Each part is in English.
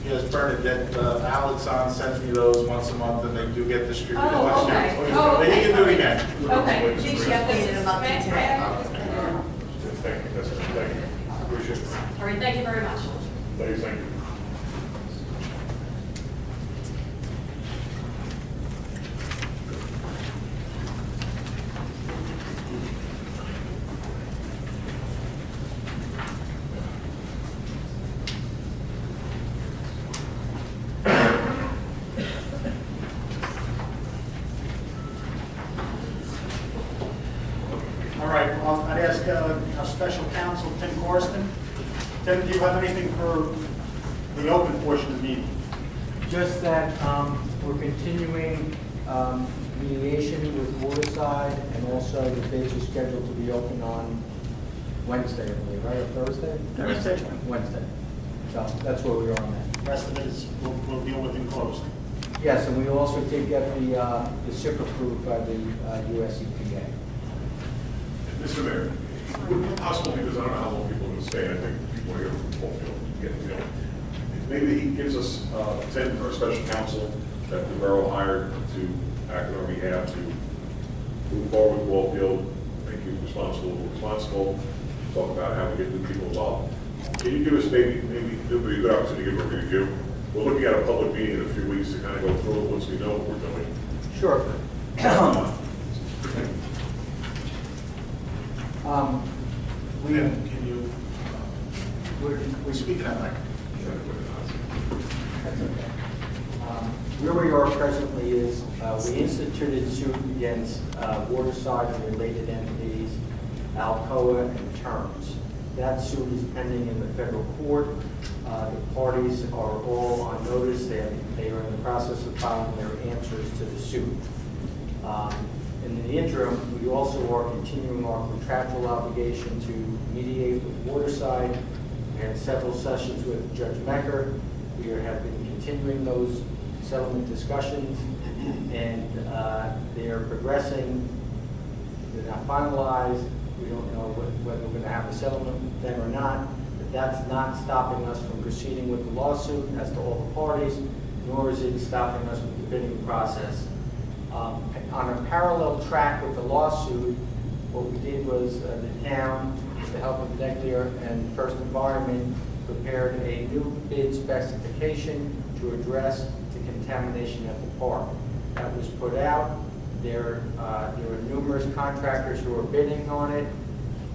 Yes, Bernadette, Alexon sends me those once a month, and they do get distributed. Oh, okay. But you can do it again. Okay, geez, yeah, this is, Up to may today. I just- Thank you, thank you. Appreciate it. All right, thank you very much. Thank you. All right, well, I'd ask our special counsel, Tim Corsten. Tim, do you have anything for the open portion of the meeting? Just that we're continuing mediation with Waterside, and also the bids are scheduled to be open on Wednesday, I believe, right, or Thursday? Thursday. Wednesday. So that's where we are on that. The rest of it is, we'll deal with in closed. Yes, and we also did get the SIP approved by the US EPA. Mr. Mayor, would it be possible, because I don't know how long people are going to stay, and I think people here from Caulfield get, maybe he gives us, Tim, our special counsel that the borough hired to act on our behalf to move forward with Caulfield, make you responsible, talk about how we get new people involved. Can you give us maybe it'll be a good opportunity to give a review? We're looking at a public meeting in a few weeks to kind of go through it once we know what we're doing. Sure. We, Can you, we're speak in that mic? That's okay. Where we are presently is, we instituted suit against Waterside and related entities, Alcoa and Terms. That suit is pending in the federal court. The parties are all on notice. They are in the process of filing their answers to the suit. In the interim, we also are continuing our contractual obligation to mediate with Waterside. We had several sessions with Judge Mecker. We have been continuing those settlement discussions, and they are progressing. They're not finalized. We don't know whether we're going to have a settlement with them or not, but that's not stopping us from proceeding with the lawsuit as to all the parties, nor is it stopping us with the bidding process. On a parallel track with the lawsuit, what we did was the town, with the help of Neglia and First Environment, prepared a new bid specification to address the contamination at the park. That was put out. There are numerous contractors who are bidding on it.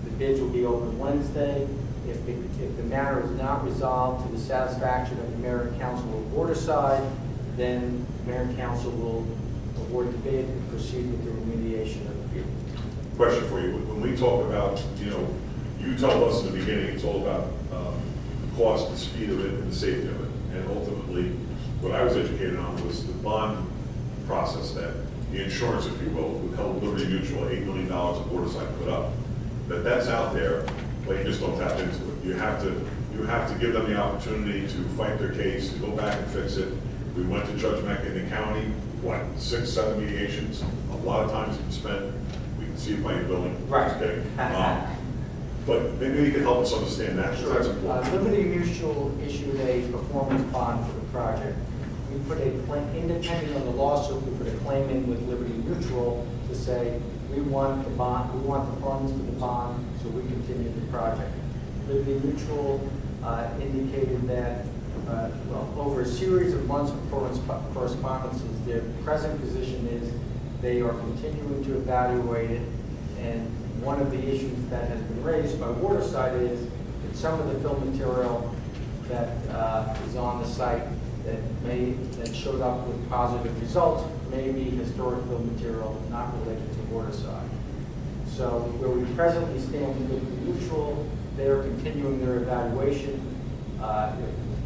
The bids will be open Wednesday. If the matter is not resolved to the satisfaction of the mayor and council of Waterside, then the mayor and council will award the bid and proceed with the remediation of the field. Question for you. When we talk about, you told us in the beginning, it's all about the cost, the speed of it, and the safety of it. And ultimately, what I was educated on was the bond process, that the insurance, if you will, would help Liberty Mutual, $8 million of Waterside put up. That's out there, but you just don't tap into it. You have to give them the opportunity to fight their case, to go back and fix it. We went to Judge Meck in the county, 6, 7 mediations. A lot of time has been spent. We can see it by your building. Right. Just kidding. But maybe you can help us understand that, because that's important. Liberty Mutual issued a performance bond for the project. We put a claim, independent of the lawsuit, we put a claim in with Liberty Mutual to say, we want the bond, we want the funds for the bond, so we continue the project. Liberty Mutual indicated that, over a series of months of correspondences, their present position is they are continuing to evaluate it, and one of the issues that has been raised by Waterside is that some of the fill material that is on the site that showed up with positive results may be historic fill material not related to Waterside. So where we presently stand with the Mutual, they are continuing their evaluation.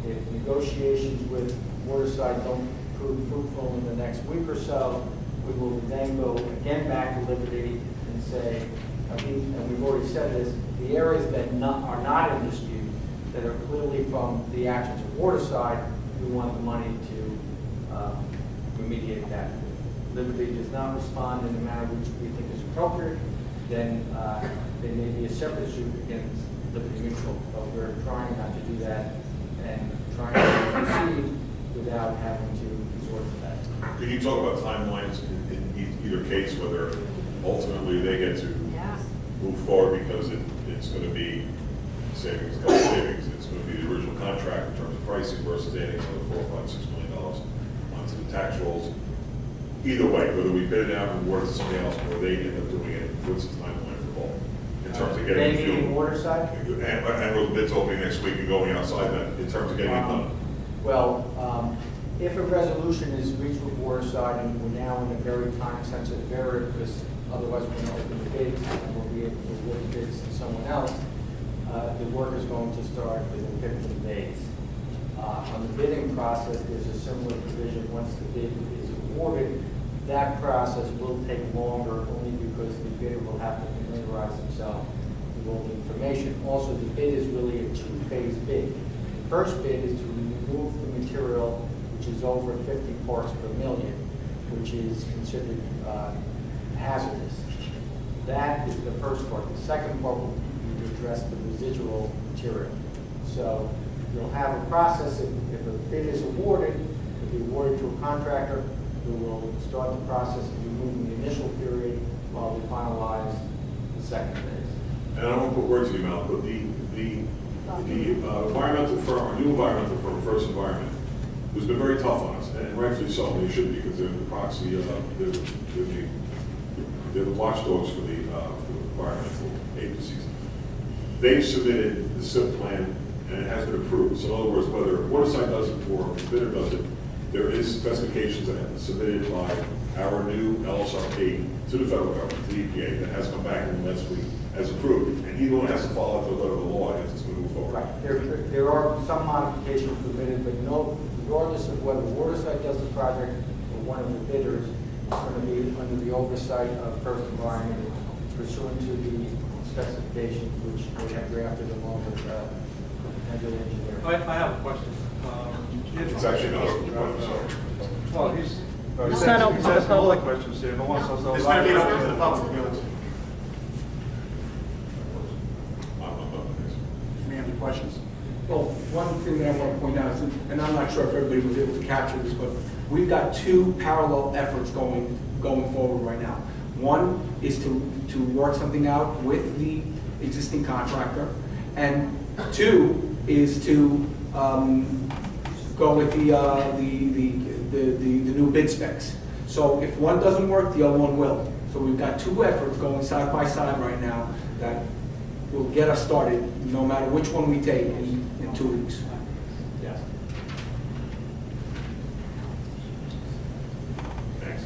If negotiations with Waterside don't prove fruitful in the next week or so, we will then go again back to Liberty and say, and we've already said this, the areas that are not in dispute, that are clearly from the actions of Waterside, we want the money to remediate that. Liberty does not respond in the manner which we think is appropriate, then there may be a separate suit against Liberty Mutual, but we're trying not to do that and trying to proceed without having to resort to that. Could you talk about timelines in either case, whether ultimately they get to Yeah. move forward because it's going to be savings, cost savings, it's going to be the original contract in terms of pricing versus adding another $4, $5, $6 million onto the tax rolls? Either way, whether we bid it out and award it to somebody else or they end up doing it, what's the timeline for both? In terms of getting the Maybe in fuel? Waterside? And with bids opening next week and going outside that, in terms of getting it done? Well, if a resolution is reached with Waterside, and we're now in a very time-sensitive area, because otherwise we're going to open the bids, and we'll be able to award the bids to someone else, the work is going to start within 15 days. On the bidding process, there's a similar provision. Once the bid is awarded, that process will take longer, only because the bidder will have to familiarize himself with all the information. Also, the bid is really a two-phase bid. The first bid is to remove the material which is over 50 parts per million, which is considered hazardous. That is the first part. The second part will be to address the residual material. So you'll have a process, if a bid is awarded, it'll be awarded to a contractor who will start the process of removing the initial period while we finalize the second phase. And I don't want to put words in your mouth, but the environmental firm, our new environmental firm, First Environment, who's been very tough on us, and rightfully so, they should be, because they're the proxy, they're the watchdogs for the environmental agencies. They've submitted the SIP plan, and it has been approved. So in other words, whether Waterside does it or the bidder does it, there is specifications that have been submitted by our new LSRP to the federal government, to the EPA, that has come back in the last week as approved. And either one has to follow the letter of the law if it's going to move forward. Right. There are some modifications permitted, but no, regardless of whether Waterside does the project or one of the bidders, it's going to be under the oversight of First Environment pursuant to the specifications which they have drafted along with the engineer. I have a question. It's actually not open, I'm sorry. Well, he's. It's not open to the He's asking all the public. questions here, no one else has. It's going to be open to the public, Felix. I'm Any other questions? Well, one thing that I want to point out is, and I'm not sure if everybody was able to capture this, but we've got two parallel efforts going forward right now. One is to work something out with the existing contractor, and two is to go with the new bid specs. So if one doesn't work, the other one will. So we've got two efforts going side by side right now that will get us started, no matter which one we take in 2 weeks. Yes. Thanks.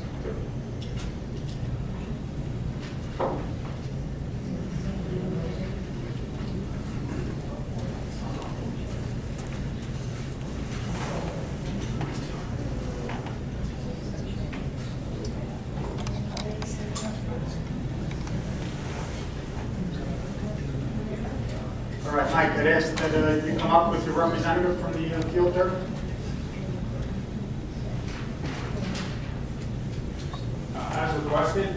All right, Mike, I'd ask that you come up with your representative from the field turf. As requested,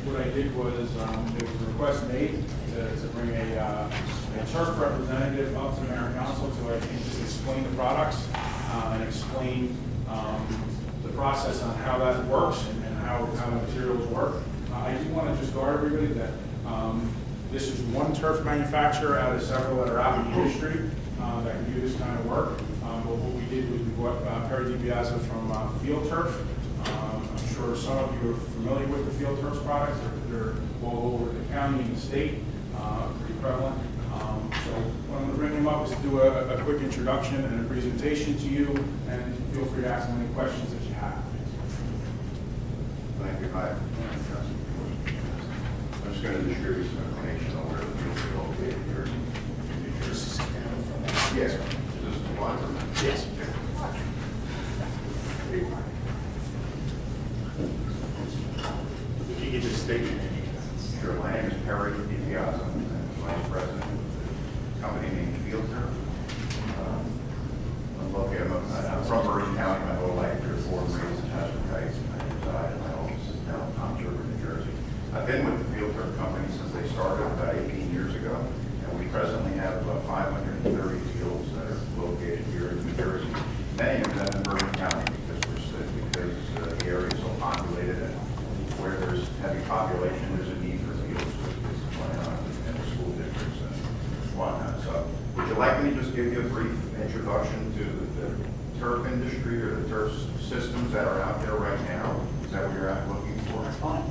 what I did was, there was a request made to bring a turf representative up to the mayor and council to, I think, just explain the products and explain the process on how that works and how the materials work. I do want to just guard everybody that this is one turf manufacturer out of several that are out in the industry that can do this kind of work. But what we did was we bought Perry DiPiazza from Field Turf. I'm sure some of you are familiar with the Field Turf's products. They're all over the county and the state, pretty prevalent. So what I'm going to bring them up is to do a quick introduction and a presentation to you, and feel free to ask them any questions that you have. Thank you. Hi. I'm just going to distribute some information on where the fields are located here. Yes. Is this the one? Yes. If you could just state your name. Sure. My name is Perry DiPiazza. I'm Vice President of the company named Field Turf. I'm located, I'm from Bergen County my whole life. Here, born and raised in Chester Heights, and I reside in my office in down Palm River, New Jersey. I've been with the Field Turf company since they started about 18 years ago, and we presently have about 530 fields that are located here in New Jersey. Many of them in Bergen County. to the turf industry or the turf systems that are out there right now? Is that what you're looking for? That's fine.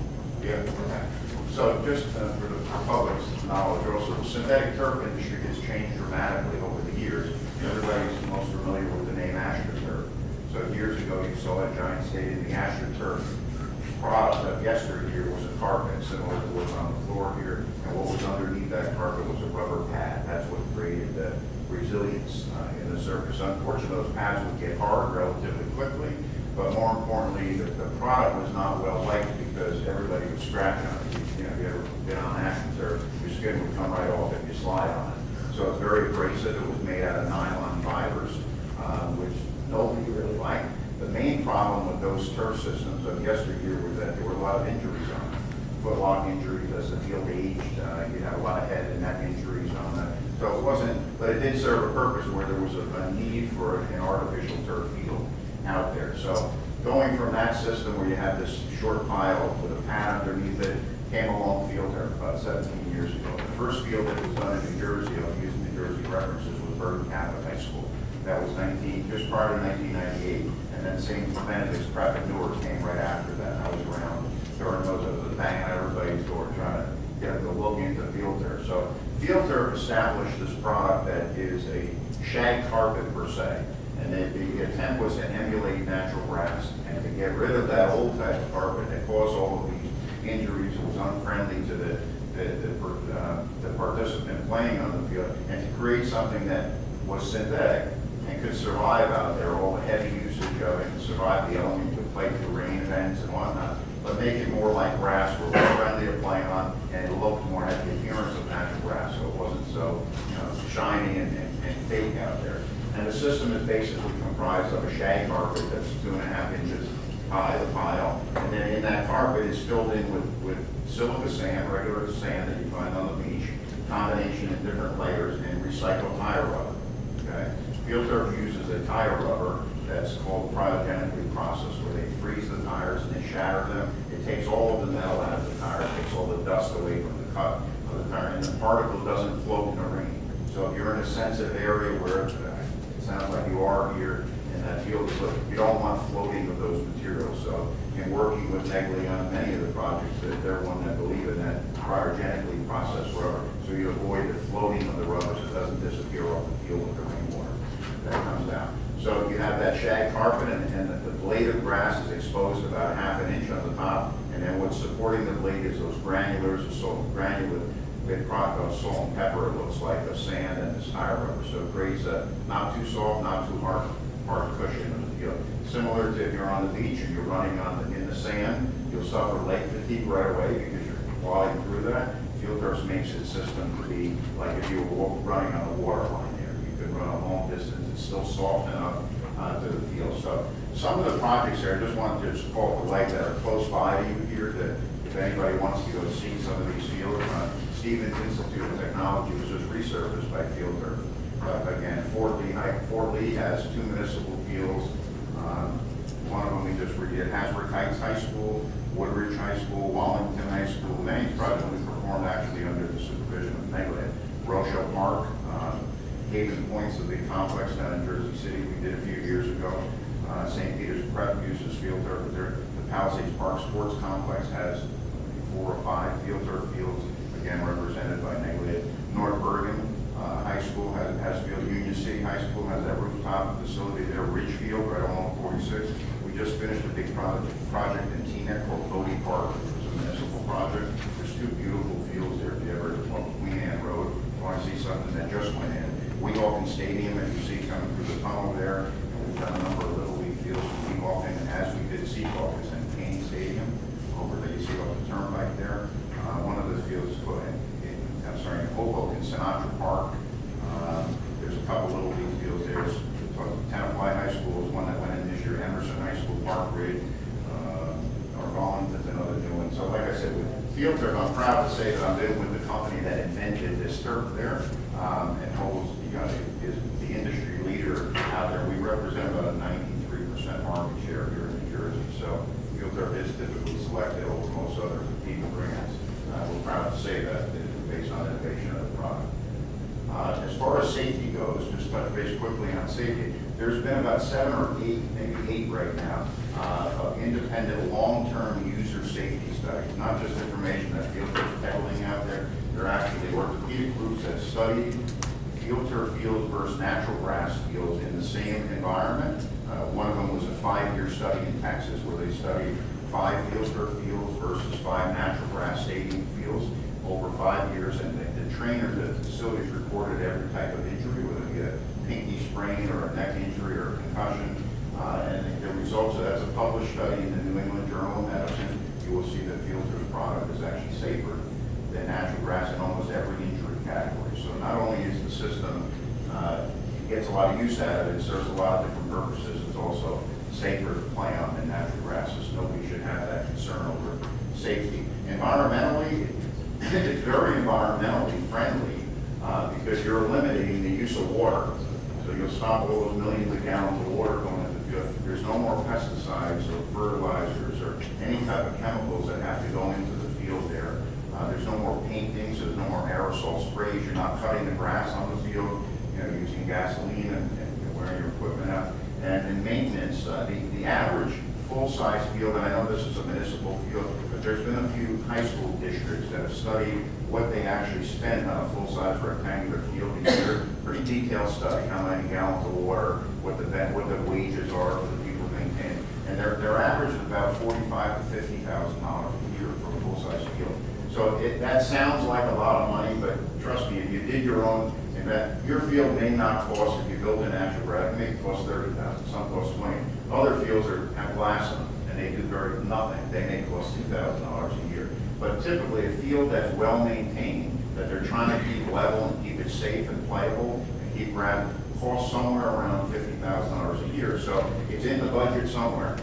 Yeah, okay. So just for the public's knowledge, also, the synthetic turf industry has changed dramatically over the years. Everybody's most familiar with the name AstroTurf. So years ago, you saw at Giant Stadium, the AstroTurf product of yesteryear was a carpet, similar to what's on the floor here. And what was underneath that carpet was a rubber pad. That's what created the resilience in the surface. Unfortunately, those pads would get hard relatively quickly, but more importantly, the product was not well liked because everybody would scratch on it. You know, if you ever been on AstroTurf, your skin would come right off if you slide on it. So it's very abrasive. It was made out of nylon fibers, which nobody really liked. The main problem with those turf systems of yesteryear was that there were a lot of injuries on them. Footlock injuries as the field aged, you'd have a lot of head and neck injuries on that. So it wasn't, but it did serve a purpose where there was a need for an artificial turf field out there. So going from that system where you had this short pile with a pad underneath it, came along field turf about 17 years ago. The first field that was done in New Jersey, I'll use New Jersey references, was Bergen Catholic High School. That was just prior to 1998. And then St. Benedict's Prep at Newark came right after that. I was around during those of the banging on everybody's door trying to get them to look into field turf. So field turf established this product that is a shag carpet per se. And the attempt was to emulate natural grass and to get rid of that old type of carpet that caused all of these injuries. It was unfriendly to the participant playing on the field, and to create something that was synthetic and could survive out there, all the heavy usage of it, and survive the element, could play through rain events and whatnot, but make it more like grass, where it was friendly to play on, and it looked more at the appearance of natural grass, so it wasn't so, you know, shiny and fake out there. And the system is basically comprised of a shag carpet that's 2.5 inches high, the pile, and then in that carpet is filled in with silica sand, regular sand that you find on the beach, combination in different layers, and recycled tire rubber. Okay? Field turf uses a tire rubber that's called cryogenically processed, where they freeze the tires and they shatter them. It takes all of the metal out of the tire, it takes all the dust away from the cut of the tire, and the particle doesn't float in the rain. So if you're in a sensitive area where it sounds like you are here in that field, you don't want floating with those materials. So in working with Negley on many of the projects, they're one that believe in that cryogenically processed rubber, so you avoid the floating of the rubber so it doesn't disappear off the field with the rainwater that comes down. So you have that shag carpet, and the blade of grass is exposed about 1/2 inch on the top, and then what's supporting the blade is those granulars, the granulate big product of salt and pepper, it looks like, of sand and this tire rubber. So it creates a not too soft, not too hard cushion in the field. Similar to if you're on the beach and you're running in the sand, you'll suffer leg fatigue right away because you're plodding through that. Field turf makes its system to be like if you were running on a water line there. You could run a long distance, it's still soft enough to the field. So some of the projects here, I just wanted to just call it the light that are close by you here, that if anybody wants to go see some of these fields, Stevens Institute of Technology was just resurfaced by field turf. Again, Fort Lee has 2 municipal fields. One of them we just redid, Hasbrook Heights High School, Woodridge High School, Wallington High School. Many projects we performed actually under the supervision of Negley. Rochelle Park, Haven Point's a big complex down in Jersey City we did a few years ago. St. Peter's Prep uses field turf there. The Palisades Park Sports Complex has 4 or 5 field turf fields, again represented by Negley. North Bergen High School has field. Union City High School has that rooftop facility there. Ridgefield, right along 46. We just finished a big project in Teaneck called Bodie Park. It was a municipal project. There's 2 beautiful fields there. If you ever walk Queen Anne Road, you want to see something that just went in. Weehawken Stadium, as you see coming through the tunnel there. And we've done a number of Little League fields in Weehawken, as we did Seahawks and Kane Stadium over there. You see off the turnpike there. One of the fields is put in Hoboken, Sinatra Park. There's a couple Little League fields there. Tenafly High School is one that went in this year. Emerson High School, Park Ridge, Argonne's another new one. So like I said, with field turf, I'm proud to say that I've been with the company that invented this turf there, and holds, is the industry leader out there. We represent about a 93% market share here in New Jersey. So field turf is typically selected over most other competing brands. We're proud to say that based on innovation of the product. As far as safety goes, just touch base quickly on safety. There's been about 7 or 8, maybe 8 right now, of independent long-term user safety studies, not just information that field turf peddling out there. They're actually orthopedic groups that studied field turf fields versus natural grass fields in the same environment. One of them was a 5-year study in Texas where they studied 5 field turf fields versus 5 natural grass stadium fields over 5 years, and the trainers at the facilities reported every type of injury, whether it be a pinky sprain or a neck injury or a concussion. And the results of that's a published study in the New England Journal of Medicine. You will see that field turf product is actually safer than natural grass in almost every injury category. So not only is the system gets a lot of use out of it, it serves a lot of different purposes. It's also safer to play on than natural grasses. Nobody should have that concern over safety. Environmentally, it's very environmentally friendly because you're eliminating the use of water. So you'll stop all those millions of gallons of water going into the field. There's no more pesticides or fertilizers or any type of chemicals that have to go into the field there. There's no more paintings, there's no more aerosol sprays. You're not cutting the grass on the field, using gasoline and wearing your equipment out. And in maintenance, the average full-size field, and I know this is a municipal field, but there's been a few high school districts that have studied what they actually spend on a full-size rectangular field a year. Pretty detailed study, how many gallons of water, what the wages are for the people maintaining. And their average is about $45,000 to $50,000 a year for a full-size field. So that sounds like a lot of money, but trust me, if you did your own investment, your field may not cost, if you build a natural grass, it may cost $30,000, some cost $20,000. Other fields have glass in them, and they do nothing. They may cost $2,000 a year. But typically, a field that's well maintained, that they're trying to keep level and keep it safe and playable, and keep grass, costs somewhere around $50,000 a year. So it's in the budget somewhere.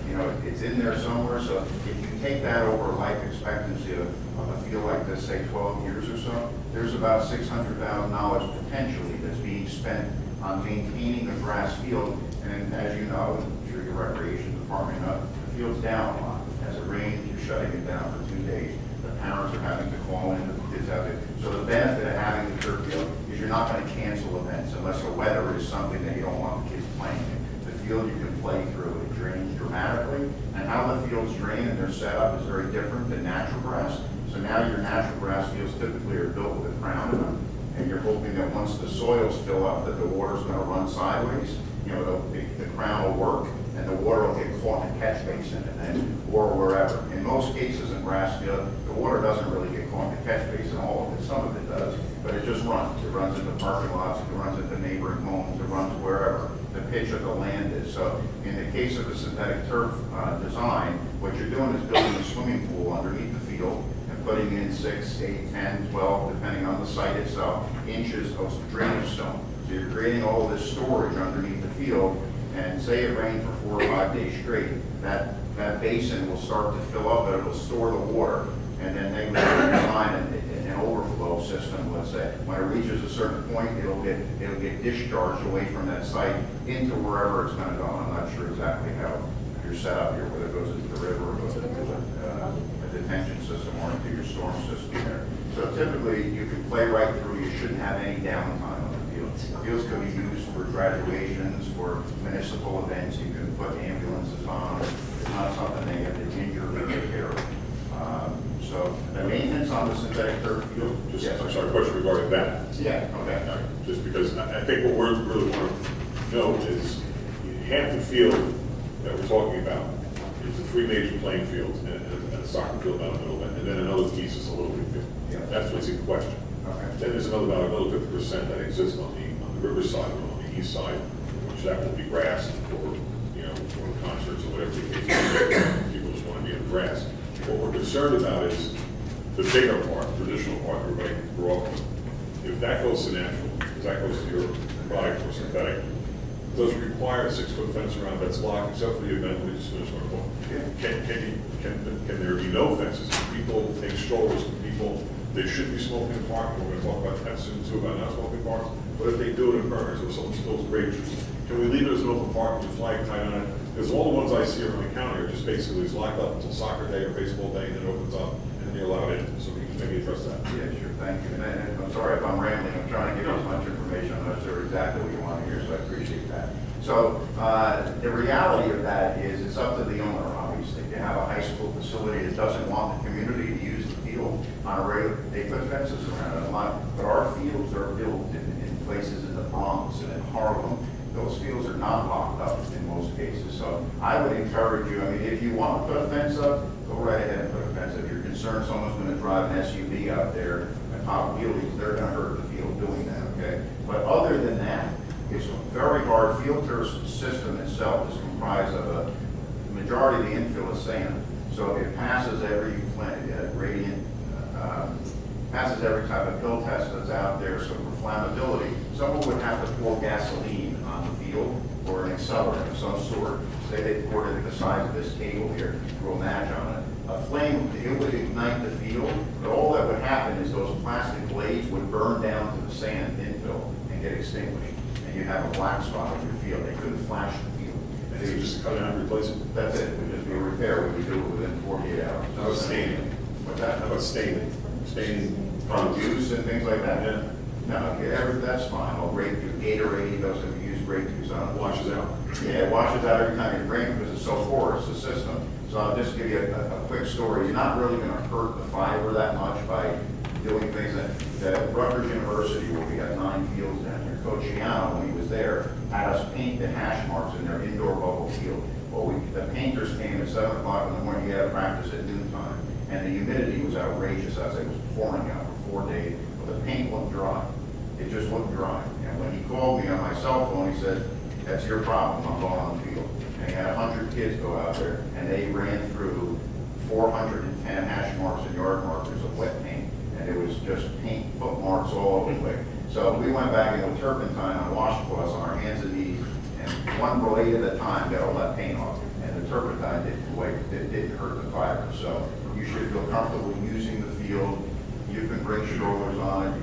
It's in there somewhere. So if you take that over life expectancy of a field like this, say 12 years or so, there's about $600,000 potentially that's being spent on maintaining a grass field. And as you know, I'm sure your recreation department knows, the field's down a lot. As it rains, you're shutting it down for 2 days. The parents are having to call in, the kids have it. So the benefit of having the turf field is you're not going to cancel events unless the weather is something that you don't want the kids playing in. The field you can play through, it drains dramatically, and how the fields drain and their setup is very different than natural grass. So now your natural grass fields typically are built with a crown in them, and you're hoping that once the soils fill up that the water's going to run sideways. The crown will work, and the water will get caught in a catch basin or wherever. In most cases in grass field, the water doesn't really get caught in the catch basin, all of it. Some of it does, but it just runs. It runs into parking lots, it runs into neighboring homes, it runs wherever the pitch of the land is. So in the case of a synthetic turf design, what you're doing is building a swimming pool underneath the field and putting in 6, 8, 10, 12, depending on the site itself, inches of drainage stone. So you're creating all of this storage underneath the field, and say it rained for 4 or 5 days straight, that basin will start to fill up, but it will store the water, and then they will design an overflow system, let's say. When it reaches a certain point, it'll get discharged away from that site into wherever it's going to go. I'm not sure exactly how you're set up here, whether it goes into the river or goes into a detention system or into your storm system there. So typically, you can play right through. You shouldn't have any downtime on the fields. Fields can be used for graduations, for municipal events. You can put ambulances on. It's not something they have to gingerly take care of. So the maintenance on the synthetic turf field. I'm sorry, question regarding that. Yeah, okay. Just because I think what we really want to know is half the field that we're talking about is the 3 major playing fields and a soccer field down the middle of it, and then another piece is a little bit field. Yeah. That's what's in question. Okay. Then there's another 50% that exists on the riverside or on the east side, which that will be grass for concerts or whatever the case may be. People just want to be in the grass. What we're concerned about is the bigger part, traditional part everybody grew up with. If that goes to natural, if that goes to your product or synthetic, does it require a 6-foot fence around that's locked, except for the event we just finished our point? Can there be no fences? Can people take strollers? Can people, they should be smoking in parking. We're going to talk about that soon too, about not smoking parks. But if they do it in burners or someone spills grape juice, can we leave it as an open park with a flag tied on it? Because all the ones I see around the county are just basically it's locked up until soccer day or baseball day, and then it opens up, and then you're allowed in. So we can maybe address that. Yeah, sure, thank you. And I'm sorry if I'm rambling, I'm trying to give you as much information. I'm not sure exactly what you want to hear, so I appreciate that. So the reality of that is it's up to the owner, obviously. If you have a high school facility that doesn't want the community to use the field on a regular, they put fences around it a lot. But our fields are built in places in the Bronx and in Harlem. Those fields are not locked up in most cases. So I would encourage you, I mean, if you want to put a fence up, go right ahead and put a fence up. If you're concerned someone's going to drive an SUV out there and pop wheelies, they're going to hurt the field doing that, okay? But other than that, it's very hard. Field turf system itself is comprised of a majority of the infill is sand. So it passes every gradient, passes every type of pill test that's out there. So for flammability, someone would have to pour gasoline on the field or an accelerant of some sort. Say they poured it at the size of this table here, threw a match on it. A flame, it would ignite the field, but all that would happen is those plastic blades would burn down to the sand infill and get extinguished. And you'd have a black spot on your field. They couldn't flash the field. And so you just cut it out and replace it? That's it. It would just be a repair. We would do it within 48 hours. How about staining? What's that? How about staining? Staining From juice and things like that? Yeah. No, that's fine. I'll grate through Gatorade, those have used grape juice on it. Washes out. Yeah, it washes out every time you drink because it's so porous, the system. So I'll just give you a quick story. You're not really going to hurt the fiber that much by doing things that Rutgers University, where we got 9 fields down here. Coach Giano, when he was there, had us paint the hash marks in their indoor bubble field. Well, the painters came at 7 o'clock in the morning. You had to practice at noontime. And the humidity was outrageous. I said it was pouring out for 4 days. But the paint wouldn't dry. It just wouldn't dry. And when he called me on my cell phone, he said, "That's your problem. I'm going on the field." And he had 100 kids go out there, and they ran through 410 hash marks and yard markers of wet paint. And it was just paint footmarks all over the place. So we went back in with turpentine on washcloths on our hands and knees, and one blade at a time got all that paint off. And the turpentine didn't hurt the fiber. So you should feel comfortable using the field. You can bring strollers on it.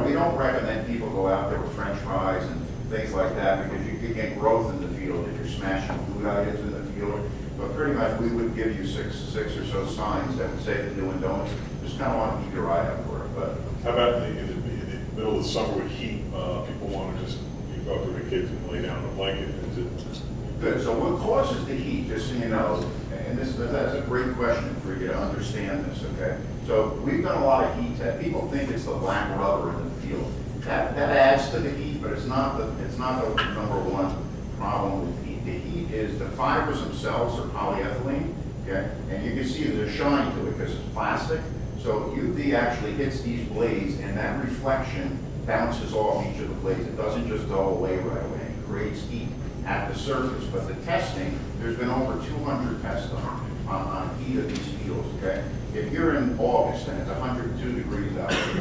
We don't recommend people go out there with French fries and things like that because you can get growth in the field if you're smashing food items in the field. But pretty much we would give you six or so signs that would say the do and don'ts. Just kind of want to keep your eye out for it. But How about in the middle of the summer with heat, people want to just, you go up to the kids and lay down on a blanket? Is it? good. So what causes the heat, just so you know, and that's a great question for you to understand this, okay? So we've done a lot of heat tests. People think it's the black rubber in the field. That adds to the heat, but it's not the number one problem with heat. The heat is the fibers themselves are polyethylene, okay? And you can see there's a shine to it because it's plastic. So UV actually hits these blades and that reflection bounces off each of the blades. It doesn't just go away right away. It creates heat at the surface. But the testing, there's been over 200 tests on heat of these fields, okay? If you're in August and it's 102 degrees out there,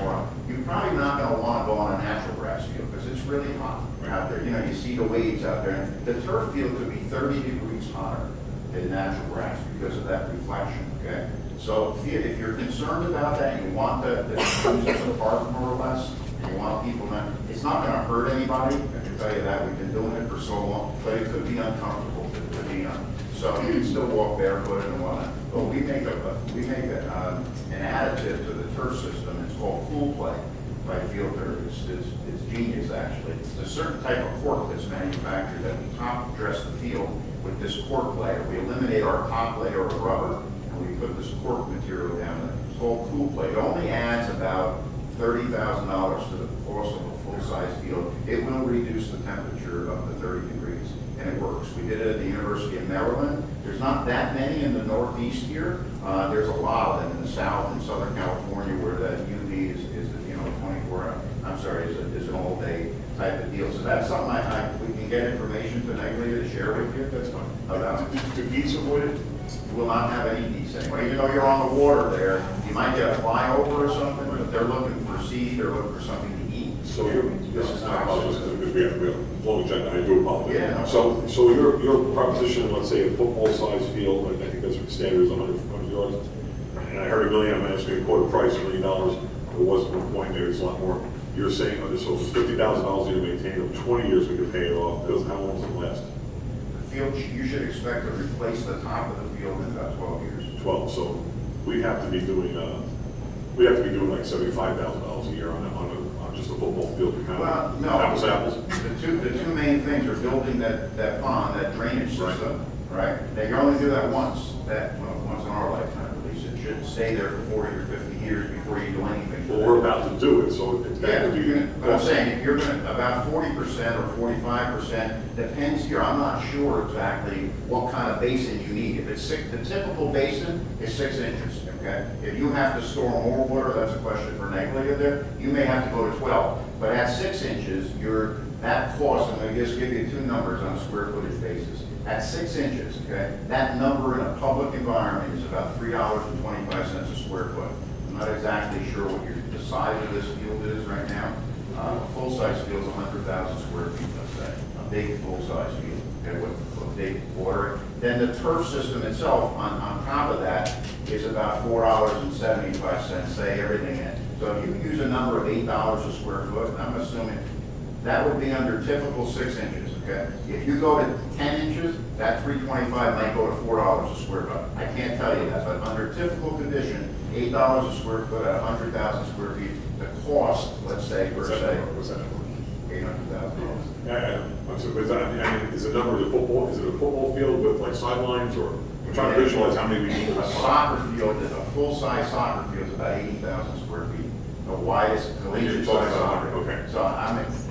you're probably not going to want to go on a natural grass field because it's really hot out there. You know, you see the waves out there. The turf field could be 30 degrees hotter than natural grass because of that reflection, okay? So if you're concerned about that, you want the users apart more or less, and you want people not, it's not going to hurt anybody. I can tell you that. We've been doing it for so long, but it could be uncomfortable to be on. So you can still walk barefoot and whatnot. But we make an additive to the turf system. It's called Cool Play by Field Turf. It's genius, actually. It's a certain type of cork that's manufactured that we top dress the field with this cork layer. We eliminate our top layer of rubber, and we put this cork material down there. It's called Cool Play. It only adds about $30,000 to the cost of a full-size field. It will reduce the temperature up to 30 degrees, and it works. We did it at the University of Maryland. There's not that many in the Northeast here. There's a lot of them in the South and Southern California where the UV is 24 I'm sorry, is an all-day type of deal. So that's something we can get information tonight later to share with you. That's fine. About Do geese avoid it? will not have any geese anyway. Even though you're on the water there, you might get a flyover or something, but they're looking for seed, they're looking for something to eat. So this is not apologize because we have a long agenda. I do apologize. Yeah, no. So your proposition, let's say a football-sized field, I think that's what the standard is, 100 yards. And I heard $1 million. I'm asking a quote price, $1 million. There was one point there. It's a lot more. You're saying so it's $50,000 a year to maintain it. 20 years we could pay it off. Because how long does it last? The field, you should expect to replace the top of the field in about 12 years. 12. So we have to be doing like $75,000 a year on just a football field to kind Well, of no. apples to apples? The two main things are building that pond, that drainage system, right? Now, you only do that once in our lifetime at least. It should stay there for 40 or 50 years before you do anything. Well, we're about to do it, so that Yeah, would be. but I'm saying, if you're gonna, about 40% or 45%, depends here, I'm not sure exactly what kind of basin you need. If it's the typical basin is 6 inches, okay? If you have to store more water, that's a question for Neglia there, you may have to go to 12. But at 6 inches, that cost, I'm gonna just give you two numbers on a square footage basis. At 6 inches, okay, that number in a public environment is about $3.25 a square foot. I'm not exactly sure what the size of this field is right now. A full-size field is 100,000 square feet, let's say, a big full-size field, okay, with big water. Then the turf system itself, on top of that, is about $4.75, say everything in. So if you use a number of $8 a square foot, I'm assuming that would be under typical 6 inches, okay? If you go to 10 inches, that $3.25 might go to $4 a square foot. I can't tell you that, but under typical condition, $8 a square foot at 100,000 square feet, the cost, let's say, per se, What's that number? $800,000. Yeah, I'm sorry, is the number of the football, is it a football field with like sidelines, or, I'm trying to visualize how many we need. A soccer field, a full-size soccer field is about 80,000 square feet. The widest collegiate You're talking size about- soccer. okay. So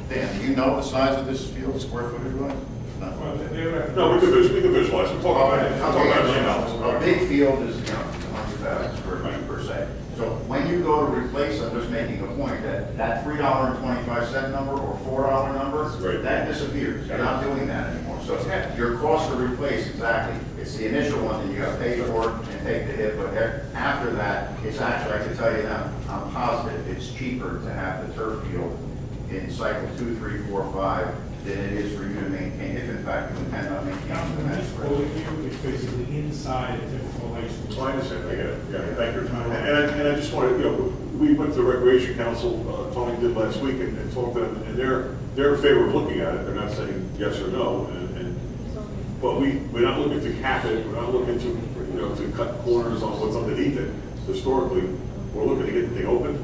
Dan, do you know the size of this field, square footage wise? No. Well, they would have. No, we can visualize, we're talking about, I'm talking about $1 million. A big field is, 100,000 square feet per se. So when you go to replace, I'm just making a point that $3.25 number or $4 number, Right. that disappears. You're not doing that anymore. So your cost to replace, exactly, it's the initial one that you got to pay for it and take the hit, but after that, it's actually, I can tell you now, I'm positive, it's cheaper to have the turf field in cycle 2, 3, 4, 5 than it is for you to maintain, if in fact you intend on maintaining the Councilman, match. just quoting you, it's basically inside a typical high school. So I understand, I get it, yeah, thank you. And I just wanted, we went to the Recreation Council, Tony did last week, and talked to them, and they're in favor of looking at it, they're not saying yes or no, but we're not looking to cap it, we're not looking to, to cut corners on what's underneath it. Historically, we're looking to get the thing open,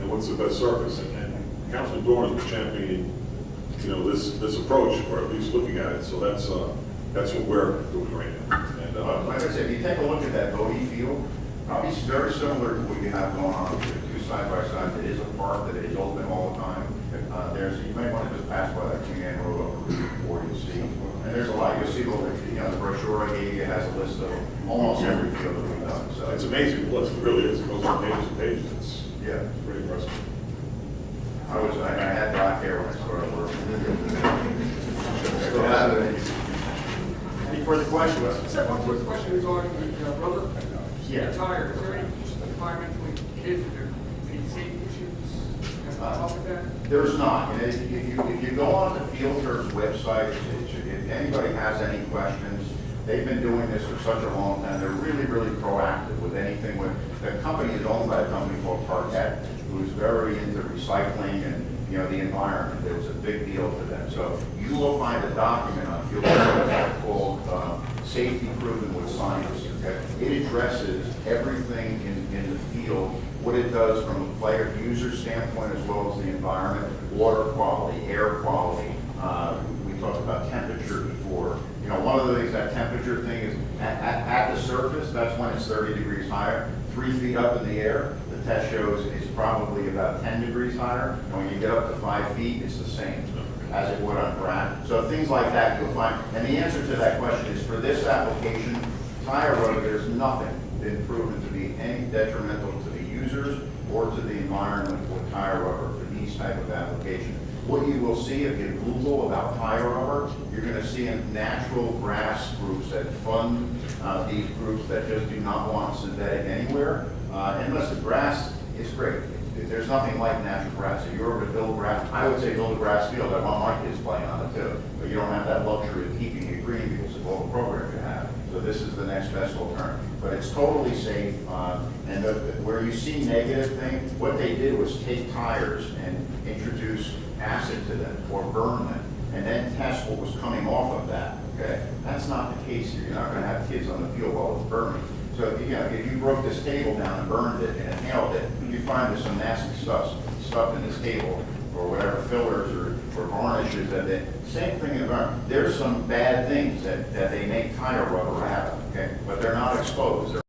and what's the best surface, and Councilman Dorn has been championing, this approach, or at least looking at it, so that's what we're doing right now. And, Like I said, if you take a look at that Bodie field, probably very similar to what you have going on with the two side by sides. It is a park that is open all the time. You may want to just pass by that King Ann Road over Route 4, you'll see. And there's a lot, you'll see, the brochure I gave you has a list of almost every field that we've done, so. it's amazing, the list, it really is, it goes on pages and pages, it's pretty impressive. I had black hair when I started working. Any further questions? Just have one quick question regarding the rubber Yeah. tire. Is there any environmentally kids, is there any safety issues? Have you talked with that? There's not. And if you go on the Field Turf's website, if anybody has any questions, they've been doing this for such a long time. They're really, really proactive with anything. The company is owned by a company called Target, who's very into recycling and, the environment. It's a big deal to them. So you will find a document on Field Turf called Safety Proven with Science. Okay? It addresses everything in the field, what it does from a player user standpoint as well as the environment, water quality, air quality. We talked about temperature before. One of the things, that temperature thing is at the surface, that's when it's 30 degrees higher. 3 feet up in the air, the test shows it's probably about 10 degrees higher. And when you get up to 5 feet, it's the same as it would on ground. So things like that you'll find. And the answer to that question is, for this application, tire rubber, there's nothing been proven to be any detrimental to the users or to the environment with tire rubber for these type of applications. What you will see if you Google about tire rubber, you're going to see natural grass groups that fund these groups that just do not want synthetic anywhere. Unless the grass is great. There's nothing like natural grass. If you were to build grass, I would say build a grass field. I want my kids playing on it too. But you don't have that luxury of keeping it green because of all the programs you have. So this is the next best alternative. But it's totally safe. And where you see negative thing, what they did was take tires and introduce acid to them or burn them and then test what was coming off of that. Okay, that's not the case here. You're not going to have kids on the field while it's burning. So if you broke this table down and burned it and inhaled it, you'd find there's some nasty stuff stuff in this table, or whatever fillers or varnishes, that same thing in environment. There's some bad things that they make tire rubber out of, okay? But they're not exposed, they're